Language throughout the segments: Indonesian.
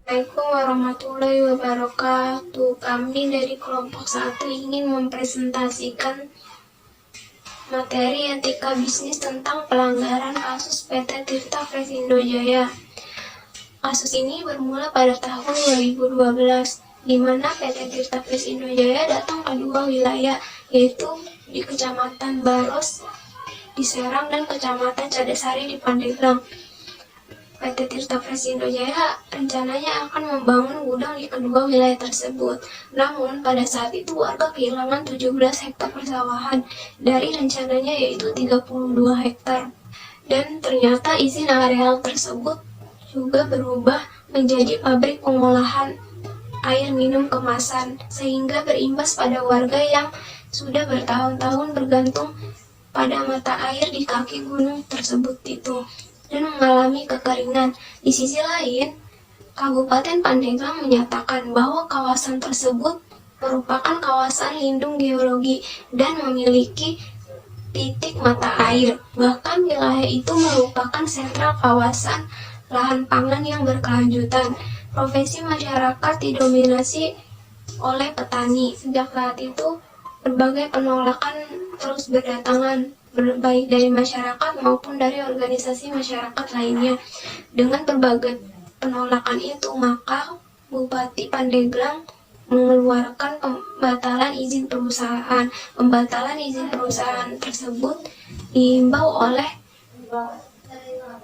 Assalamualaikum warahmatullahi wabarakatuh. Kami dari kelompok 1 ingin mempresentasikan materi etika bisnis tentang pelanggaran kasus PT Tirta Fresindo Jaya. Kasus ini bermula pada tahun 2012, di mana PT Tirta Fresindo Jaya datang ke dua wilayah, yaitu di Kecamatan Baros di Serang dan Kecamatan Cadasari di Pandeglang. PT Tirta Fresindo Jaya rencananya akan membangun gudang di kedua wilayah tersebut. Namun, pada saat itu warga kehilangan 17 hektar persawahan dari rencananya yaitu 32 hektar. Dan ternyata izin areal tersebut juga berubah menjadi pabrik pengolahan air minum kemasan, sehingga berimbas pada warga yang sudah bertahun-tahun bergantung pada mata air di kaki gunung tersebut itu dan mengalami kekeringan. Di sisi lain, Kabupaten Pandeglang menyatakan bahwa kawasan tersebut merupakan kawasan lindung geologi dan memiliki titik mata air. Bahkan wilayah itu merupakan sentral kawasan lahan pangan yang berkelanjutan. Profesi masyarakat didominasi oleh petani. Sejak saat itu, berbagai penolakan terus berdatangan, baik dari masyarakat maupun dari organisasi masyarakat lainnya. Dengan berbagai penolakan itu, maka Bupati Pandeglang mengeluarkan pembatalan izin perusahaan. Pembatalan izin perusahaan tersebut diimbau oleh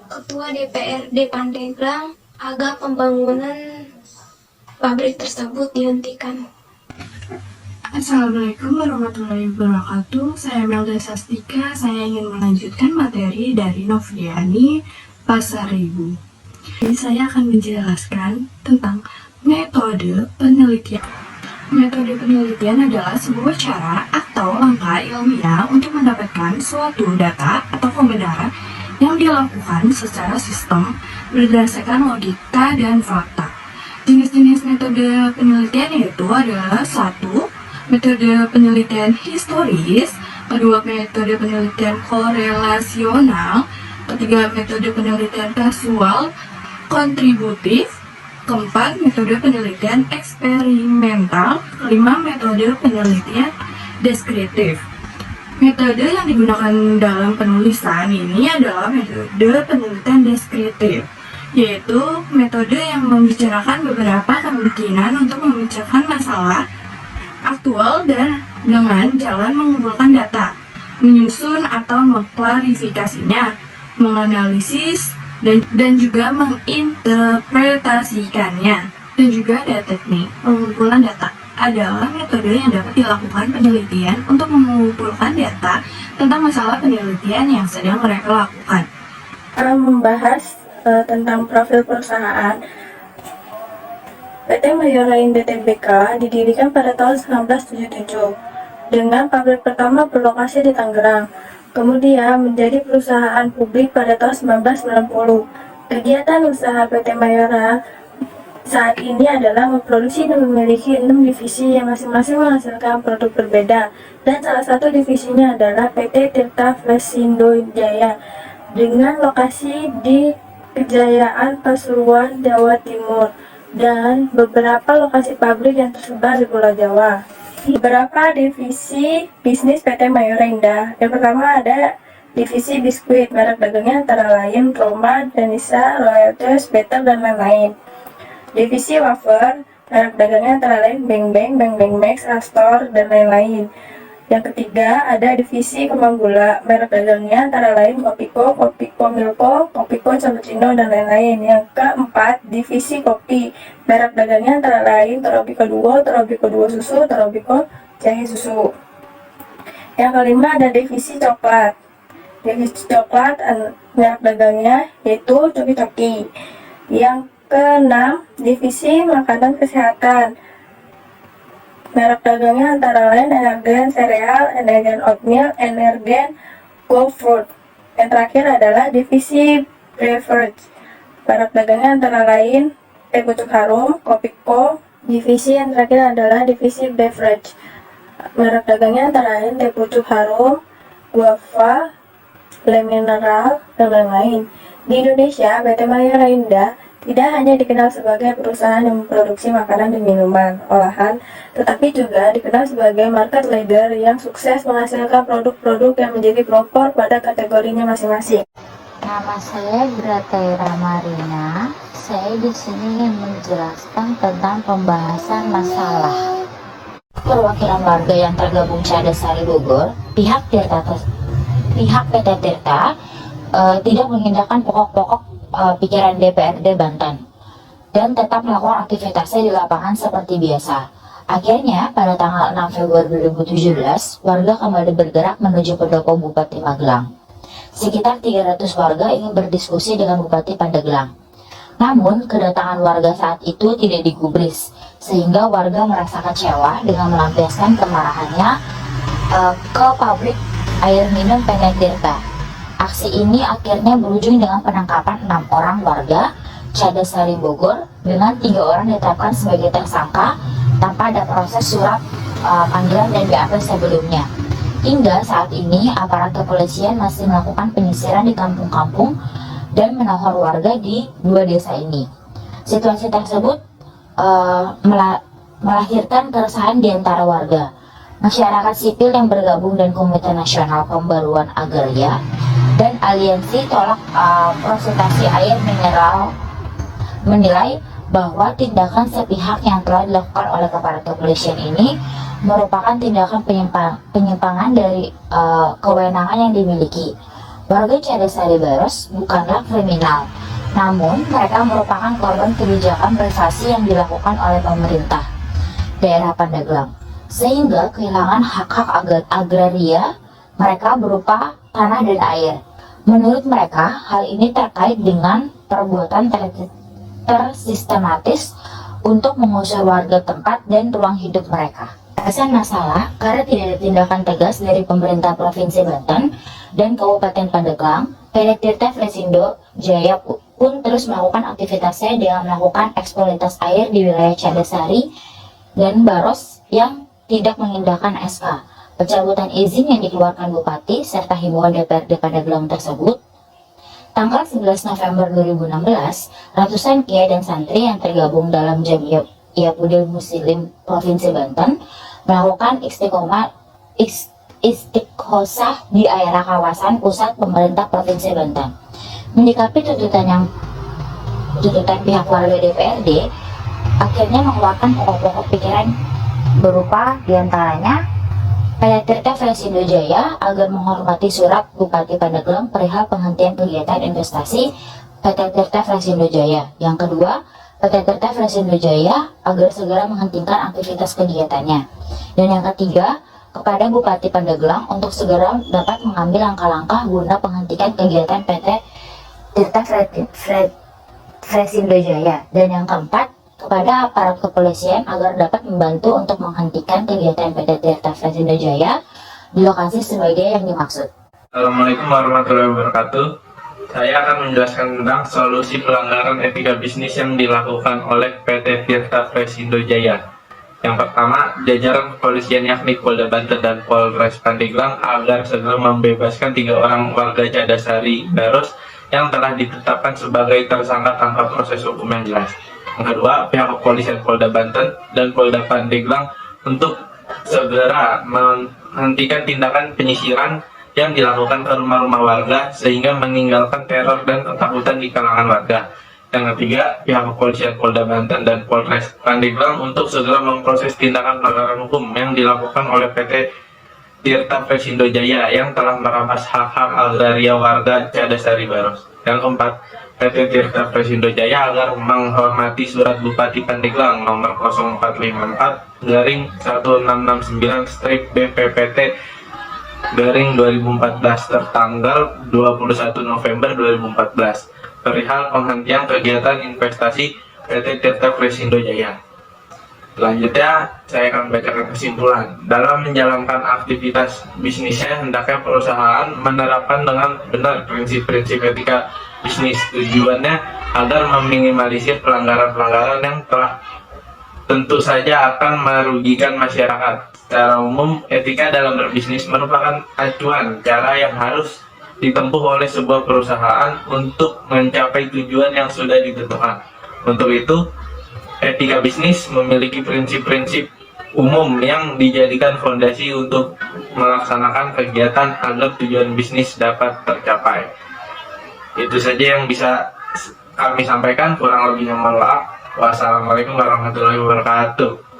Ketua DPRD Pandeglang agar pembangunan pabrik tersebut dihentikan. Assalamualaikum warahmatullahi wabarakatuh. Saya Melda Sastika. Saya ingin melanjutkan materi dari Novriani Pasaribu. Jadi saya akan menjelaskan tentang metode penelitian. Metode penelitian adalah sebuah cara atau langkah ilmiah untuk mendapatkan suatu data atau pembenaran yang dilakukan secara sistem berdasarkan logika dan fakta. Jenis-jenis metode penelitian yaitu adalah 1. Metode penelitian historis, kedua metode penelitian korelasional, ketiga metode penelitian kasual kontributif, keempat metode penelitian eksperimental, kelima metode penelitian deskriptif. Metode yang digunakan dalam penulisan ini adalah metode penelitian deskriptif, yaitu metode yang membicarakan beberapa kemungkinan untuk memecahkan masalah aktual dan dengan jalan mengumpulkan data, menyusun atau mengklarifikasinya, menganalisis, dan juga menginterpretasikannya. Dan juga ada teknik pengumpulan data adalah metode yang dapat dilakukan penelitian untuk mengumpulkan data tentang masalah penelitian yang sedang mereka lakukan. Membahas tentang profil perusahaan. PT Mayora Indah Tbk didirikan pada tahun 1977 dengan pabrik pertama berlokasi di Tangerang. Kemudian menjadi perusahaan publik pada tahun 1990. Kegiatan usaha PT Mayora saat ini adalah memproduksi dan memiliki 6 divisi yang masing-masing menghasilkan produk berbeda, dan salah satu divisinya adalah PT Tirta Fresindo Jaya dengan lokasi di Kejayaan, Pasuruan, Jawa Timur, dan beberapa lokasi pabrik yang tersebar di Pulau Jawa. Beberapa divisi bisnis PT Mayora Indah. Yang pertama ada divisi biskuit, merek dagangnya antara lain Roma, Danisa, Royalties, Better, dan lain-lain. Divisi wafer, merek dagangnya antara lain Beng Beng, Beng Beng Max, Astor, dan lain-lain. Yang ketiga ada divisi kembang gula, merek dagangnya antara lain Kopiko, Kopiko Milko, Kopiko Cappuccino, dan lain-lain. Yang keempat divisi kopi, merek dagangnya antara lain Torobiko Duo, Torobiko Duo Susu, Torobiko Jahe Susu. Yang kelima ada divisi coklat. Divisi coklat merek dagangnya yaitu Coki-Coki. Yang keenam divisi makanan kesehatan, merek dagangnya antara lain Energen Cereal, Energen Oatmeal, Energen Go Fruit. Yang terakhir adalah divisi beverage, merek dagangnya antara lain Teh Pucuk Harum, Kopiko. Divisi yang terakhir adalah divisi beverage, merek dagangnya antara lain Teh Pucuk Harum, Guava, Le Mineral, dan lain-lain. Di Indonesia, PT Mayora Indah tidak hanya dikenal sebagai perusahaan yang memproduksi makanan dan minuman olahan, tetapi juga dikenal sebagai market leader yang sukses menghasilkan produk-produk yang menjadi pelopor pada kategorinya masing-masing. Nama saya Grataira Marina. Saya di sini ingin menjelaskan tentang pembahasan masalah perwakilan warga yang tergabung Cadasari Bogor. Pihak PT Tirta tidak mengindahkan pokok-pokok pikiran DPRD Banten dan tetap melakukan aktivitasnya di lapangan seperti biasa. Akhirnya, pada tanggal 6 Februari 2017, warga kembali bergerak menuju pendopo Bupati Magelang. Sekitar 300 warga ingin berdiskusi dengan Bupati Pandeglang. Namun, kedatangan warga saat itu tidak digubris, sehingga warga merasa kecewa dengan melampiaskan kemarahannya ke pabrik air minum PT Tirta. Aksi ini akhirnya berujung dengan penangkapan 6 orang warga Cadasari Bogor dengan 3 orang ditetapkan sebagai tersangka tanpa ada proses surat panggilan dan BAP sebelumnya. Hingga saat ini aparat kepolisian masih melakukan penyisiran di kampung-kampung dan menahan warga di 2 desa ini. Situasi tersebut melahirkan keresahan di antara warga. Masyarakat sipil yang bergabung dan Komite Nasional Pembaruan Agraria dan Aliansi Tolak Prosentasi Air Mineral menilai bahwa tindakan sepihak yang telah dilakukan oleh aparat kepolisian ini merupakan tindakan penyimpangan dari kewenangan yang dimiliki. Warga Cadasari Baros bukanlah kriminal, namun mereka merupakan korban kebijakan privasi yang dilakukan oleh pemerintah daerah Pandeglang, sehingga kehilangan hak-hak agraria mereka berupa tanah dan air. Menurut mereka, hal ini terkait dengan perbuatan tersistematis untuk mengusir warga tempat dan ruang hidup mereka. Alasan masalah karena tidak ada tindakan tegas dari pemerintah Provinsi Banten dan Kabupaten Pandeglang. PT Tirta Fresindo Jaya pun terus melakukan aktivitasnya dengan melakukan eksploitasi air di wilayah Cadasari dan Baros yang tidak mengindahkan SK, pencabutan izin yang dikeluarkan Bupati, serta himbauan DPRD Pandeglang tersebut. Tanggal 11 November 2016, ratusan kiai dan santri yang tergabung dalam Jamiah Iyapudil Muslim Provinsi Banten melakukan istighosah di area kawasan pusat pemerintah Provinsi Banten. Menyikapi tuntutan pihak warga DPRD, akhirnya mengeluarkan pokok-pokok pikiran berupa diantaranya PT Tirta Fresindo Jaya agar menghormati surat Bupati Pandeglang perihal penghentian kegiatan investasi PT Tirta Fresindo Jaya. Yang kedua, PT Tirta Fresindo Jaya agar segera menghentikan aktivitas kegiatannya. Dan yang ketiga, kepada Bupati Pandeglang untuk segera dapat mengambil langkah-langkah guna penghentian kegiatan PT Tirta Fresindo Jaya. Dan yang keempat, kepada aparat kepolisian agar dapat membantu untuk menghentikan kegiatan PT Tirta Fresindo Jaya di lokasi sebagai yang dimaksud. Assalamualaikum warahmatullahi wabarakatuh. Saya akan menjelaskan tentang solusi pelanggaran etika bisnis yang dilakukan oleh PT Tirta Fresindo Jaya. Yang pertama, jajaran kepolisian yakni Polda Banten dan Polres Pandeglang agar segera membebaskan 3 orang warga Cadasari Baros yang telah ditetapkan sebagai tersangka tanpa proses hukum yang jelas. Yang kedua, pihak kepolisian Polda Banten dan Polda Pandeglang untuk segera menghentikan tindakan penyisiran yang dilakukan ke rumah-rumah warga sehingga meninggalkan teror dan ketakutan di kalangan warga. Yang ketiga, pihak kepolisian Polda Banten dan Polres Pandeglang untuk segera memproses tindakan pelanggaran hukum yang dilakukan oleh PT Tirta Fresindo Jaya yang telah merampas hak-hak agraria warga Cadasari Baros. Yang keempat, PT Tirta Fresindo Jaya agar menghormati surat Bupati Pandeglang nomor 0454-16-BPPT-BPPT-2014 tertanggal 21 November 2014 perihal penghentian kegiatan investasi PT Tirta Fresindo Jaya. Selanjutnya, saya akan bacakan kesimpulan. Dalam menjalankan aktivitas bisnisnya, hendaknya perusahaan menerapkan dengan benar prinsip-prinsip etika bisnis. Tujuannya agar meminimalisir pelanggaran-pelanggaran yang telah tentu saja akan merugikan masyarakat. Secara umum, etika dalam berbisnis merupakan acuan cara yang harus ditempuh oleh sebuah perusahaan untuk mencapai tujuan yang sudah ditentukan. Untuk itu, etika bisnis memiliki prinsip-prinsip umum yang dijadikan fondasi untuk melaksanakan kegiatan agar tujuan bisnis dapat tercapai. Itu saja yang bisa kami sampaikan, kurang lebihnya mohon maaf. Wassalamualaikum warahmatullahi wabarakatuh.